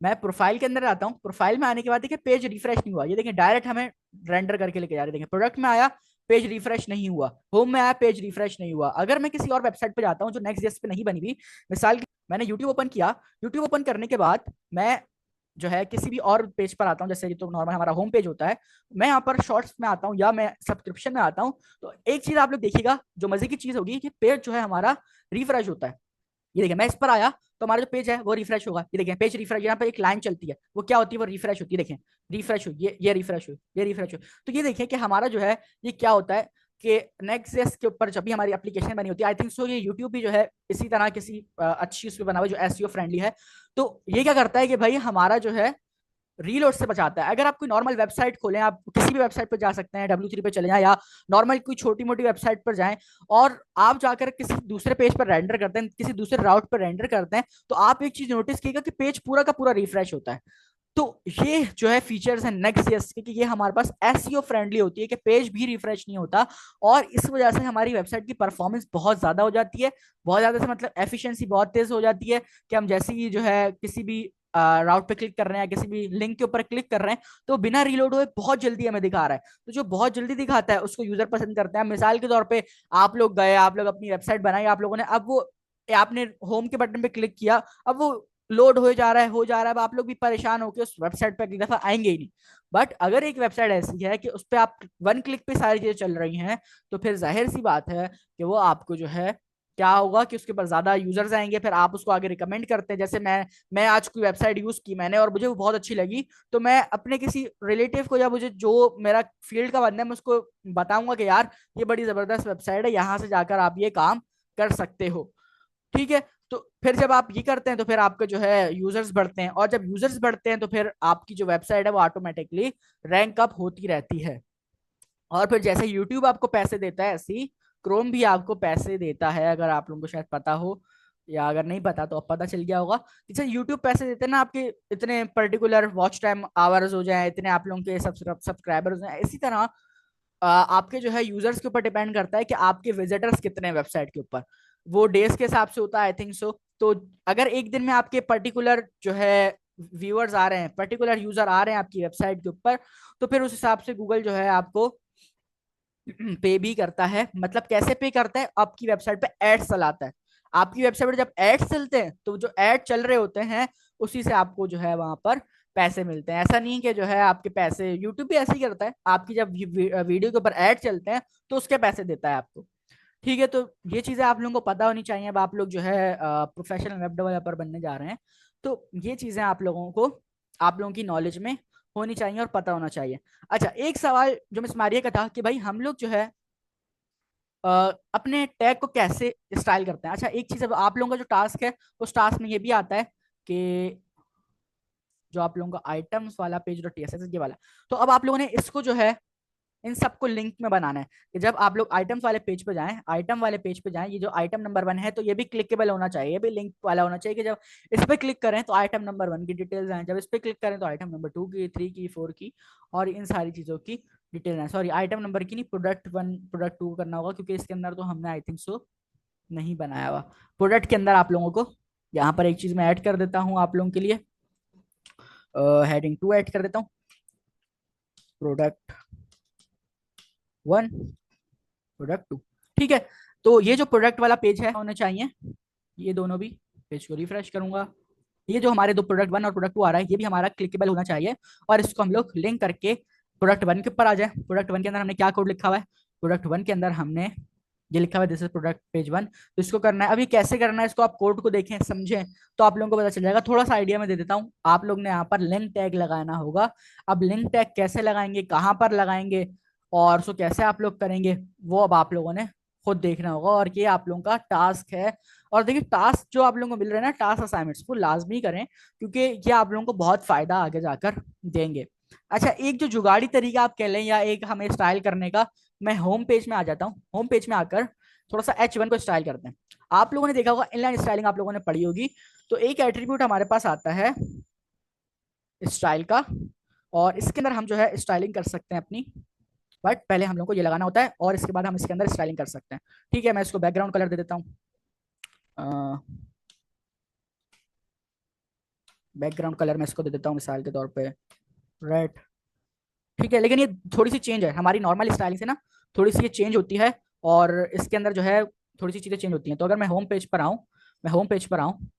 मैं प्रोफाइल के अंदर आता हूँ, प्रोफाइल में आने के बाद देखिए पेज रिफ्रेश नहीं हुआ, ये देखिए डायरेक्ट हमें रेंडर करके लेके जा रहे हैं। देखिए प्रोडक्ट में आया, पेज रिफ्रेश नहीं हुआ, होम में आया, पेज रिफ्रेश नहीं हुआ। अगर मैं किसी और वेबसाइट पे जाता हूँ जो नेक्स्ट जेएस पे नहीं बनी हुई, मिसाल की मैंने यूट्यूब ओपन किया, यूट्यूब ओपन करने के बाद मैं जो है किसी भी और पेज पर आता हूँ, जैसे ये तो नॉर्मल हमारा होम पेज होता है, मैं यहाँ पर शॉर्ट्स में आता हूँ या मैं सब्सक्रिप्शन में आता हूँ, तो एक चीज आप लोग देखिएगा जो मजे की चीज होगी कि पेज जो है हमारा रिफ्रेश होता है। ये देखिए मैं इस पर आया तो हमारा जो पेज है वो रिफ्रेश होगा। ये देखिए पेज रिफ्रेश, यहाँ पे एक लाइन चलती है, वो क्या होती है, वो रिफ्रेश होती है। देखें रिफ्रेश हुई, ये रिफ्रेश हुई, ये रिफ्रेश हुई। तो ये देखिए कि हमारा जो है ये क्या होता है कि नेक्स्ट के ऊपर जब भी हमारी एप्लीकेशन बनी होती है, आई थिंक सो ये यूट्यूब भी जो है इसी तरह किसी अच्छी उस पर बना हुआ जो एसईओ फ्रेंडली है। तो ये क्या करता है कि भाई हमारा जो है रीलोड से बचाता है। अगर आप कोई नॉर्मल वेबसाइट खोलें, आप किसी भी वेबसाइट पर जा सकते हैं, W3 पे चले जाएं या नॉर्मल कोई छोटी मोटी वेबसाइट पर जाएं, और आप जाकर किसी दूसरे पेज पर रेंडर करते हैं, किसी दूसरे राउट पर रेंडर करते हैं, तो आप एक चीज नोटिस कीजिएगा कि पेज पूरा का पूरा रिफ्रेश होता है। तो ये जो है फीचर्स है नेक्स्ट के कि ये हमारे पास एसईओ फ्रेंडली होती है कि पेज भी रिफ्रेश नहीं होता, और इस वजह से हमारी वेबसाइट की परफॉर्मेंस बहुत ज्यादा हो जाती है। बहुत ज्यादा से मतलब एफिशिएंसी बहुत तेज हो जाती है कि हम जैसे ही जो है किसी भी राउट पे क्लिक कर रहे हैं, किसी भी लिंक के ऊपर क्लिक कर रहे हैं, तो बिना रीलोड हुए बहुत जल्दी हमें दिखा रहा है। तो जो बहुत जल्दी दिखाता है उसको यूजर पसंद करते हैं। मिसाल के तौर पे आप लोग गए, आप लोग अपनी वेबसाइट बनाई, आप लोगों ने, अब वो आपने होम के बटन पे क्लिक किया, अब वो लोड हो जा रहा है, हो जा रहा है, अब आप लोग भी परेशान होकर उस वेबसाइट पे अगली दफा आएंगे ही नहीं। बट अगर एक वेबसाइट ऐसी है कि उस पर आप वन क्लिक पे सारी चीजें चल रही हैं, तो फिर जाहिर सी बात है कि वो आपको जो है क्या होगा कि उसके ऊपर ज्यादा यूजर्स आएंगे, फिर आप उसको आगे रिकमेंड करते हैं। जैसे मैं आज कोई वेबसाइट यूज की मैंने और मुझे वो बहुत अच्छी लगी, तो मैं अपने किसी रिलेटिव को या मुझे जो मेरा फील्ड का बंदा है मैं उसको बताऊंगा कि यार ये बड़ी जबरदस्त वेबसाइट है, यहाँ से जाकर आप ये काम कर सकते हो। ठीक है। तो फिर जब आप ये करते हैं तो फिर आपके जो है यूजर्स बढ़ते हैं, और जब यूजर्स बढ़ते हैं तो फिर आपकी जो वेबसाइट है वो ऑटोमेटिकली रैंक अप होती रहती है। और फिर जैसे यूट्यूब आपको पैसे देता है, ऐसे ही क्रोम भी आपको पैसे देता है, अगर आप लोगों को शायद पता हो, या अगर नहीं पता तो अब पता चल गया होगा। जैसे यूट्यूब पैसे देते हैं ना, आपके इतने पर्टिकुलर वॉच टाइम आवर्स हो जाए, इतने आप लोगों के सब्सक्राइबर्स हैं, इसी तरह आपके जो है यूजर्स के ऊपर डिपेंड करता है कि आपके विजिटर्स कितने हैं वेबसाइट के ऊपर। वो डेज के हिसाब से होता है, आई थिंक सो। तो अगर एक दिन में आपके पर्टिकुलर जो है व्यूअर्स आ रहे हैं, पर्टिकुलर यूजर आ रहे हैं आपकी वेबसाइट के ऊपर, तो फिर उस हिसाब से गूगल जो है आपको पे भी करता है। मतलब कैसे पे करता है, आपकी वेबसाइट पे एड्स चलाता है। आपकी वेबसाइट पर जब एड्स चलते हैं तो जो एड चल रहे होते हैं उसी से आपको जो है वहां पर पैसे मिलते हैं। ऐसा नहीं कि जो है आपके पैसे, यूट्यूब भी ऐसे ही करता है, आपकी जब वीडियो के ऊपर एड चलते हैं तो उसके पैसे देता है आपको। ठीक है। तो ये चीजें आप लोगों को पता होनी चाहिए। अब आप लोग जो है प्रोफेशनल वेब डेवलपर बनने जा रहे हैं, तो ये चीजें आप लोगों को, आप लोगों की नॉलेज में होनी चाहिए और पता होना चाहिए। अच्छा, एक सवाल जो मिस मारिया का था कि भाई हम लोग जो है अपने टैग को कैसे स्टाइल करते हैं। अच्छा एक चीज, अब आप लोगों का जो टास्क है उस टास्क में ये भी आता है कि जो आप लोगों का आइटम्स वाला पेज जो टीएसएस ये वाला, तो अब आप लोगों ने इसको जो है इन सबको लिंक में बनाना है कि जब आप लोग आइटम्स वाले पेज पे जाएं, आइटम वाले पेज पे जाएं, ये जो आइटम नंबर 1 है तो ये भी क्लिकेबल होना चाहिए, ये भी लिंक वाला होना चाहिए कि जब इस पे क्लिक करें तो आइटम नंबर 1 की डिटेल्स आए, जब इस पे क्लिक करें तो आइटम नंबर 2 की, 3 की, 4 की और इन सारी चीजों की डिटेल आए। सॉरी, आइटम नंबर की नहीं, प्रोडक्ट 1 प्रोडक्ट 2 करना होगा क्योंकि इसके अंदर तो हमने आई थिंक सो नहीं बनाया हुआ। प्रोडक्ट के अंदर आप लोगों को यहाँ पर एक चीज मैं ऐड कर देता हूँ आप लोगों के लिए, हेडिंग 2 ऐड कर देता हूँ, प्रोडक्ट 1 प्रोडक्ट 2। ठीक है, तो ये जो प्रोडक्ट वाला पेज है होने चाहिए, ये दोनों भी पेज को रिफ्रेश करूंगा, ये जो हमारे दो प्रोडक्ट 1 और प्रोडक्ट 2 आ रहा है ये भी हमारा क्लिकेबल होना चाहिए और इसको हम लोग लिंक करके प्रोडक्ट 1 के ऊपर आ जाए। प्रोडक्ट 1 के अंदर हमने क्या कोड लिखा हुआ है, प्रोडक्ट 1 के अंदर हमने ये लिखा हुआ है दिस इज प्रोडक्ट पेज 1, तो इसको करना है। अभी कैसे करना है इसको आप कोड को देखें समझें तो आप लोगों को पता चल जाएगा। थोड़ा सा आइडिया मैं दे देता हूँ, आप लोग ने यहाँ पर लिंक टैग लगाना होगा। अब लिंक टैग कैसे लगाएंगे, कहाँ पर लगाएंगे और उसको कैसे आप लोग करेंगे वो अब आप लोगों ने खुद देखना होगा, और ये आप लोगों का टास्क है। और देखिए टास्क जो आप लोगों को मिल रहे हैं ना, टास्क असाइनमेंट्स वो लाजमी करें क्योंकि ये आप लोगों को बहुत फायदा आगे जाकर देंगे। अच्छा एक जो जुगाड़ी तरीका आप कह लें या एक हमें स्टाइल करने का, मैं होम पेज में आ जाता हूँ, होम पेज में आकर थोड़ा सा H1 को स्टाइल करते हैं। आप लोगों ने देखा होगा इनलाइन स्टाइलिंग आप लोगों ने पढ़ी होगी, तो एक एट्रीब्यूट हमारे पास आता है स्टाइल का, और इसके अंदर हम जो है स्टाइलिंग कर सकते हैं अपनी, बट पहले हम लोग को ये लगाना होता है और इसके बाद हम इसके अंदर स्टाइलिंग कर सकते हैं। ठीक है, मैं इसको बैकग्राउंड कलर दे देता हूँ, बैकग्राउंड कलर मैं इसको दे देता हूँ मिसाल के तौर पे रेड। ठीक है, लेकिन ये थोड़ी सी चेंज है हमारी नॉर्मल स्टाइलिंग से ना, थोड़ी सी ये चेंज होती है और इसके अंदर जो है थोड़ी सी चीज़ें चेंज होती हैं। तो अगर मैं होम पेज पर आऊँ, मैं होम पेज पर आऊँ,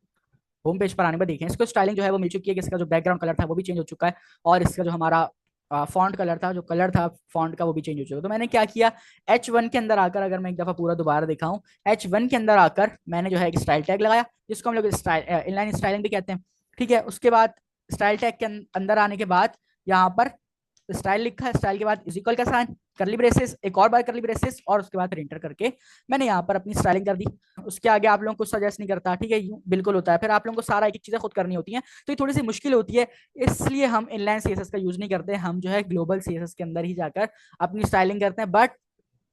होम पेज पर आने पर देखें इसको स्टाइलिंग जो है वो मिल चुकी है कि इसका जो बैकग्राउंड कलर था वो भी चेंज हो चुका है और इसका जो हमारा फॉन्ट कलर था, जो कलर था फॉन्ट का वो भी चेंज हो चुका है। तो मैंने क्या किया, H1 के अंदर आकर, अगर मैं एक दफा पूरा दोबारा दिखाऊं, H1 के अंदर आकर मैंने जो है एक स्टाइल टैग लगाया जिसको हम लोग स्टाइल इनलाइन स्टाइलिंग भी कहते हैं। ठीक है, उसके बाद स्टाइल टैग के अंदर आने के बाद यहाँ पर स्टाइल लिखा है, स्टाइल के बाद इज इक्वल का साइन, करली ब्रेसेस, एक और बार करली ब्रेसेस और उसके बाद फिर इंटर करके मैंने यहाँ पर अपनी स्टाइलिंग कर दी। उसके आगे आप लोगों को सजेस्ट नहीं करता, ठीक है, यूं बिल्कुल होता है, फिर आप लोगों को सारा एक एक चीजें खुद करनी होती है तो ये थोड़ी सी मुश्किल होती है, इसलिए हम इनलाइन सीएसएस का यूज नहीं करते, हम जो है ग्लोबल सीएसएस के अंदर ही जाकर अपनी स्टाइलिंग करते हैं। बट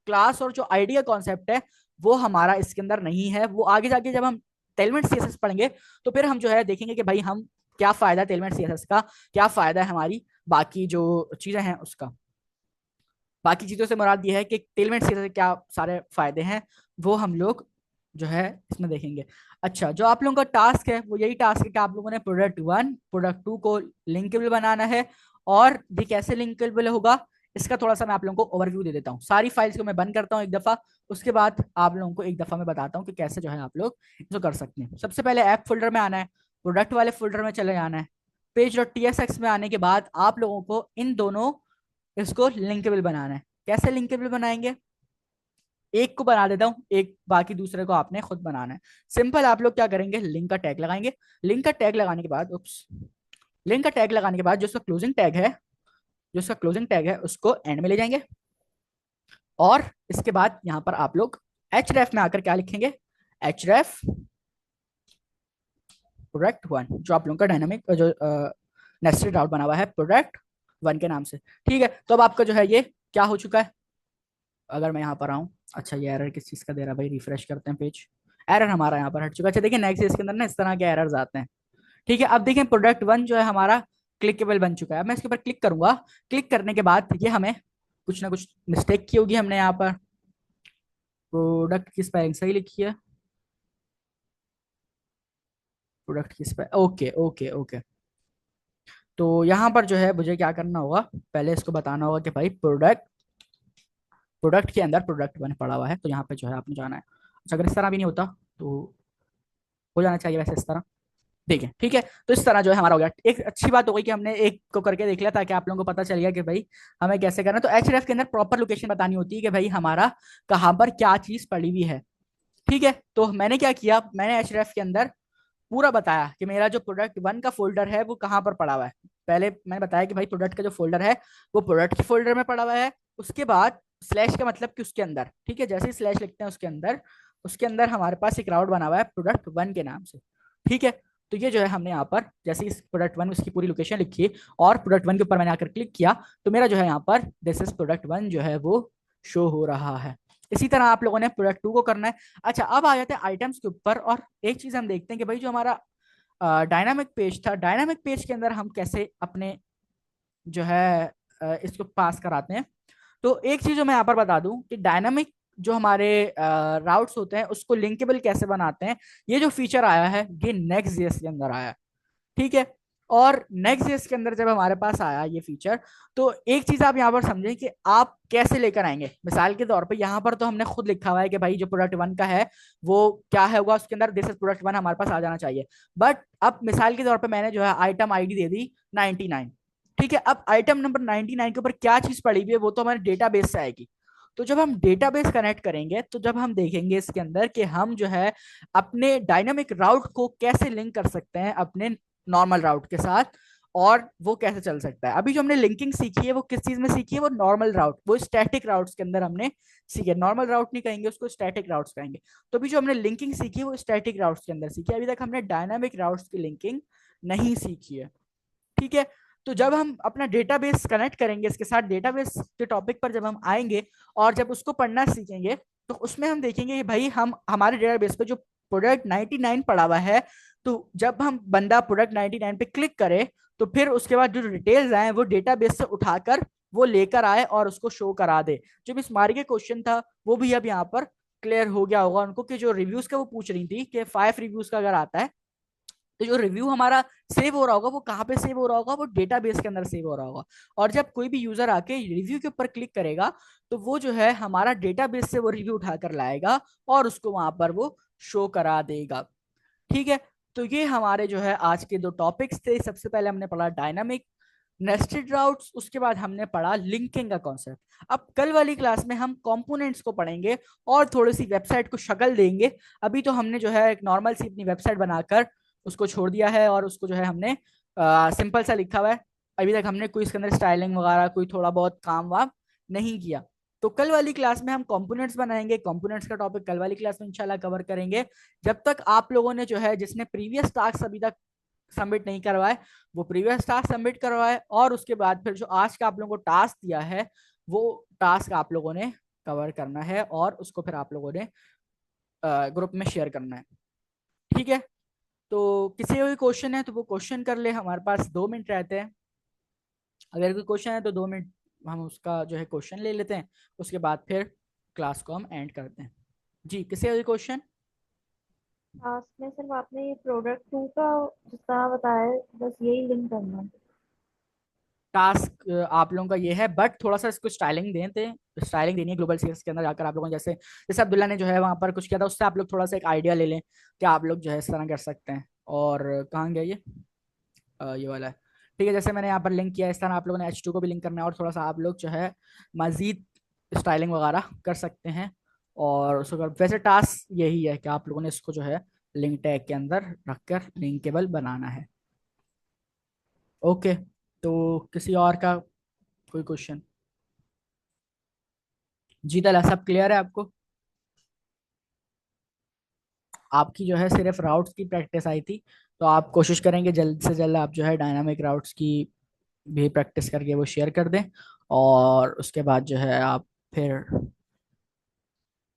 क्लास और जो आइडिया कॉन्सेप्ट है वो हमारा इसके अंदर नहीं है, वो आगे जाके जब हम टेलमेंट सीएसएस पढ़ेंगे तो फिर हम जो है देखेंगे कि भाई हम क्या फायदा है टेलमेंट सीएसएस का, क्या फायदा है हमारी बाकी जो चीजें हैं उसका। बाकी चीजों से मुराद ये है कि टेलमेंट सीएसएस के क्या सारे फायदे हैं वो हम लोग जो है इसमें देखेंगे। अच्छा जो आप लोगों का टास्क है वो यही टास्क है कि आप लोगों ने प्रोडक्ट 1 प्रोडक्ट 2 को लिंकेबल बनाना है, और ये कैसे लिंकेबल होगा इसका थोड़ा सा मैं आप लोगों को ओवरव्यू दे देता हूँ। सारी फाइल्स को मैं बंद करता हूँ एक दफा, उसके बाद आप लोगों को एक दफा मैं बताता हूँ कि कैसे जो है आप लोग इसको कर सकते हैं। सबसे पहले ऐप फोल्डर में आना है, प्रोडक्ट वाले फोल्डर में चले जाना है, पेज डॉट टीएसएक्स में आने के बाद आप लोगों को इन दोनों इसको लिंकेबल बनाना है। कैसे लिंकेबल बनाएंगे, एक को बना देता हूं, एक बाकी दूसरे को आपने खुद बनाना है। सिंपल, आप लोग क्या करेंगे, लिंक का टैग लगाएंगे, लिंक का टैग लगाने के बाद उप्स, लिंक का टैग लगाने के बाद जो उसका क्लोजिंग टैग है, जो उसका क्लोजिंग टैग है उसको एंड में ले जाएंगे, और इसके बाद यहां पर आप लोग href में आकर क्या लिखेंगे, href प्रोडक्ट 1, जो आप लोगों का डायनामिक जो नेस्टेड आउट बना हुआ है प्रोडक्ट 1 के नाम से। ठीक है, तो अब आपका जो है ये क्या हो चुका है, अगर मैं यहाँ पर आऊँ, अच्छा ये एरर किस चीज़ का दे रहा है भाई, रिफ्रेश करते हैं पेज, एरर हमारा यहाँ पर हट चुका है। अच्छा देखिए नेक्स्ट इसके अंदर ना इस तरह के एरर्स आते हैं। ठीक है, अब देखिए प्रोडक्ट 1 जो है हमारा क्लिकेबल बन चुका है। अब मैं इसके ऊपर क्लिक करूंगा, क्लिक करने के बाद ये हमें कुछ ना कुछ मिस्टेक की होगी हमने यहाँ पर, प्रोडक्ट की स्पेलिंग सही लिखी है, प्रोडक्ट की स्पेलिंग ओके ओके ओके। तो यहाँ पर जो है मुझे क्या करना होगा, पहले इसको बताना होगा कि भाई प्रोडक्ट के अंदर प्रोडक्ट 1 पड़ा हुआ है, तो यहाँ पे जो है आपने जाना है। अच्छा अगर इस तरह भी नहीं होता तो हो जाना चाहिए वैसे इस तरह, ठीक है ठीक है। तो इस तरह जो है हमारा हो गया। एक अच्छी बात हो गई कि हमने एक को करके देख लिया ताकि आप लोगों को पता चल गया कि भाई हमें कैसे करना है। तो एचरेफ के अंदर प्रॉपर लोकेशन बतानी होती है कि भाई हमारा कहाँ पर क्या चीज पड़ी हुई है। ठीक है, तो मैंने क्या किया, मैंने एचरेफ के अंदर पूरा बताया कि मेरा जो प्रोडक्ट वन का फोल्डर है वो कहाँ पर पड़ा हुआ है। पहले मैंने बताया कि भाई प्रोडक्ट का जो फोल्डर है वो प्रोडक्ट के फोल्डर में पड़ा हुआ है। उसके बाद स्लैश का मतलब कि उसके अंदर, ठीक है, जैसे ही स्लैश लिखते हैं उसके अंदर हमारे पास एक राउट बना हुआ है प्रोडक्ट वन के नाम से। ठीक है, तो ये जो है हमने यहाँ पर जैसे इस प्रोडक्ट वन उसकी पूरी लोकेशन लिखी और प्रोडक्ट वन के ऊपर मैंने आकर क्लिक किया, तो मेरा जो है यहाँ पर दिस इज प्रोडक्ट वन जो है वो शो हो रहा है। इसी तरह आप लोगों ने प्रोडक्ट टू को करना है। अच्छा, अब आ जाते हैं आइटम्स के ऊपर, और एक चीज हम देखते हैं कि भाई जो हमारा डायनामिक पेज था, डायनामिक पेज के अंदर हम कैसे अपने जो है इसको पास कराते हैं। तो एक चीज जो मैं यहाँ पर बता दूं कि डायनामिक जो हमारे राउट्स होते हैं उसको लिंकेबल कैसे बनाते हैं, ये जो फीचर आया है ये नेक्स्ट जेएस के अंदर आया है। ठीक है, और नेक्स्ट जेएस के अंदर जब हमारे पास आया ये फीचर, तो एक चीज आप यहाँ पर समझें कि आप कैसे लेकर आएंगे। मिसाल के तौर पे यहाँ पर तो हमने खुद लिखा हुआ है कि भाई जो प्रोडक्ट वन का है वो क्या है होगा, उसके अंदर दिस इज प्रोडक्ट वन हमारे पास आ जाना चाहिए। बट अब मिसाल के तौर पे मैंने जो है आइटम आईडी दे दी 99। ठीक है, अब आइटम नंबर 99 के ऊपर क्या चीज पड़ी हुई है वो तो हमारे डेटाबेस से आएगी। तो जब हम डेटाबेस कनेक्ट करेंगे तो जब हम देखेंगे इसके अंदर कि हम जो है अपने डायनामिक राउट को कैसे लिंक कर सकते हैं अपने नॉर्मल राउट के साथ, और वो कैसे चल सकता है। अभी जो हमने लिंकिंग सीखी है वो किस चीज में सीखी है, वो नॉर्मल राउट, वो स्टैटिक राउट्स के अंदर हमने सीखी है। नॉर्मल राउट नहीं कहेंगे उसको, स्टैटिक राउट्स कहेंगे। तो अभी जो हमने लिंकिंग सीखी है वो स्टैटिक राउट्स के अंदर सीखी है, अभी तक हमने डायनामिक राउट्स की लिंकिंग नहीं सीखी है। ठीक है, तो जब हम अपना डेटाबेस कनेक्ट करेंगे इसके साथ, डेटाबेस के टॉपिक पर जब हम आएंगे और जब उसको पढ़ना सीखेंगे, तो उसमें हम देखेंगे कि भाई हम हमारे डेटाबेस पे जो प्रोडक्ट 99 पड़ा हुआ है, तो जब हम बंदा प्रोडक्ट 99 पे क्लिक करे तो फिर उसके बाद जो डिटेल्स आए वो डेटाबेस से उठाकर वो लेकर आए और उसको शो करा दे। जो मिस मारी के क्वेश्चन था वो भी अब यहाँ पर क्लियर हो गया होगा उनको, कि जो रिव्यूज का वो पूछ रही थी कि 5 रिव्यूज का अगर आता है तो जो रिव्यू हमारा सेव हो रहा होगा वो कहाँ पे सेव हो रहा होगा, वो डेटाबेस के अंदर सेव हो रहा होगा। और जब कोई भी यूजर आके रिव्यू के ऊपर क्लिक करेगा तो वो जो है हमारा डेटाबेस से वो रिव्यू उठाकर लाएगा और उसको वहां पर वो शो करा देगा। ठीक है, तो ये हमारे जो है आज के दो टॉपिक्स थे। सबसे पहले हमने पढ़ा डायनामिक नेस्टेड राउट्स, उसके बाद हमने पढ़ा लिंकिंग का कॉन्सेप्ट। अब कल वाली क्लास में हम कंपोनेंट्स को पढ़ेंगे और थोड़ी सी वेबसाइट को शक्ल देंगे। अभी तो हमने जो है एक नॉर्मल सी अपनी वेबसाइट बनाकर उसको छोड़ दिया है और उसको जो है हमने सिंपल सा लिखा हुआ है। अभी तक हमने कोई इसके अंदर स्टाइलिंग वगैरह कोई थोड़ा बहुत काम वाम नहीं किया। तो कल वाली क्लास में हम कंपोनेंट्स बनाएंगे, कंपोनेंट्स का टॉपिक कल वाली क्लास में इंशाल्लाह कवर करेंगे। जब तक आप लोगों ने जो है जिसने प्रीवियस टास्क अभी तक सबमिट नहीं करवाए वो प्रीवियस टास्क सबमिट करवाए, और उसके बाद फिर जो आज का आप लोगों को टास्क दिया है वो टास्क आप लोगों ने कवर करना है और उसको फिर आप लोगों ने ग्रुप में शेयर करना है। ठीक है, तो किसी को भी क्वेश्चन है तो वो क्वेश्चन कर ले, हमारे पास 2 मिनट रहते हैं। अगर कोई क्वेश्चन है तो 2 मिनट हम उसका जो है क्वेश्चन ले लेते हैं, उसके बाद फिर क्लास को हम एंड करते हैं। जी, किसी का भी क्वेश्चन? लास्ट में सिर्फ आपने ये प्रोडक्ट टू का जिस तरह बताया है, बस यही लिंक करना है। टास्क आप लोगों का ये है, बट थोड़ा सा इसको स्टाइलिंग देते हैं, स्टाइलिंग देनी है ग्लोबल सीरीज के अंदर जाकर आप लोगों ने। जैसे जैसे अब्दुल्ला ने जो है वहां पर कुछ किया था, उससे आप लोग थोड़ा सा एक आइडिया ले लें कि आप लोग जो है इस तरह कर सकते हैं। और कहाँ गया ये? ये वाला है। ठीक है, जैसे मैंने यहाँ पर लिंक किया इस तरह आप लोगों ने H2 को भी लिंक करना है, और थोड़ा सा आप लोग जो है मजीद स्टाइलिंग वगैरह कर सकते हैं। और उसको वैसे टास्क यही है कि आप लोगों ने इसको जो है लिंक टैग के अंदर रखकर लिंकेबल बनाना है। ओके, तो किसी और का कोई क्वेश्चन? जी तला, सब क्लियर है आपको? आपकी जो है सिर्फ राउट्स की प्रैक्टिस आई थी, तो आप कोशिश करेंगे जल्द से जल्द आप जो है डायनामिक राउट्स की भी प्रैक्टिस करके वो शेयर कर दें। और उसके बाद जो है आप फिर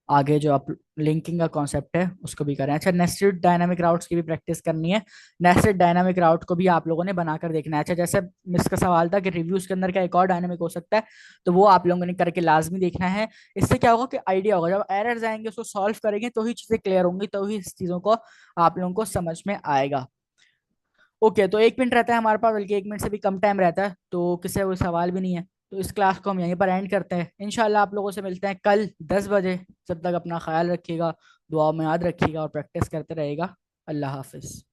आगे जो आप लिंकिंग का कॉन्सेप्ट है उसको भी करें। अच्छा, नेस्टेड डायनामिक राउट्स की भी प्रैक्टिस करनी है। नेस्टेड डायनामिक राउट को भी आप लोगों ने बनाकर देखना है। अच्छा, जैसे मिस का सवाल था कि रिव्यूज के अंदर क्या एक और डायनामिक हो सकता है, तो वो आप लोगों ने करके लाजमी देखना है। इससे क्या होगा कि आइडिया होगा, जब एरर्स आएंगे उसको सॉल्व करेंगे तो ही चीजें क्लियर होंगी, तो ही इस चीजों को आप लोगों को समझ में आएगा। ओके, तो 1 मिनट रहता है हमारे पास, बल्कि 1 मिनट से भी कम टाइम रहता है, तो किसी का कोई सवाल भी नहीं है। तो इस क्लास को हम यहीं पर एंड करते हैं। इंशाल्लाह आप लोगों से मिलते हैं कल 10 बजे। जब तक अपना ख्याल रखिएगा, दुआ में याद रखिएगा और प्रैक्टिस करते रहेगा। अल्लाह हाफिज।